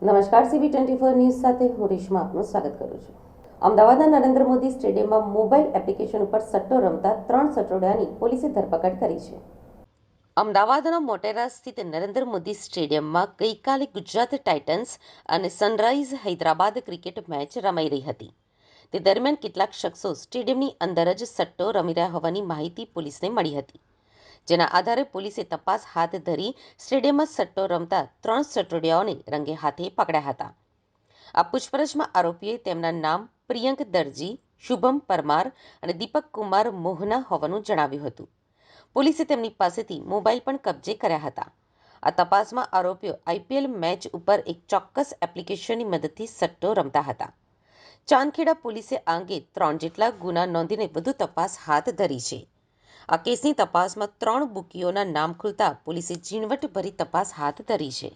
નમસ્કાર, CB24 news સાથે હું રેશમા આપનું સ્વાગત કરું છું. અમદાવાદના નરેન્દ્ર મોદી સ્ટેડિયમમાં મોબાઈલ એપ્લિકેશન ઉપર સટ્ટો રમતા 3 સટ્ટોડિયાની પોલીસે ધરપકડ કરી છે. અમદાવાદના મોટેરા સ્થિત નરેન્દ્ર મોદી સ્ટેડિયમમાં ગઈકાલે ગુજરાત ટાઇટન્સ અને સનરાઇઝ હૈદરાબાદ ક્રિકેટ મેચ રમાઈ રહી હતી. તે દરમિયાન કેટલાક શખ્સો સ્ટેડિયમની અંદર જ સટ્ટો રમી રહ્યા હોવાની માહિતી પોલીસને મળી હતી, જેના આધારે પોલીસે તપાસ હાથ ધરી સ્ટેડિયમમાં સટ્ટો રમતા 3 સટ્ટોડિયાઓને રંગે હાથે પકડ્યા હતા. આ પૂછપરછમાં આરોપીઓએ તેમના નામ પ્રિયંક દરજી, શુભમ પરમાર અને દીપક કુમાર મોહના હોવાનું જણાવ્યું હતું. પોલીસે તેમની પાસેથી મોબાઈલ પણ કબજે કર્યા હતા. આ તપાસમાં આરોપીઓ IPL મેચ ઉપર એક ચોક્કસ એપ્લિકેશનની મદદથી સટ્ટો રમતા હતા. ચાંદખેડા પોલીસે આ અંગે 3 જેટલા ગુના નોંધીને વધુ તપાસ હાથ ધરી છે. આ કેસની તપાસમાં 3 બુકીઓના નામ ખુલતા પોલીસે ઝીણવટભરી તપાસ હાથ ધરી છે.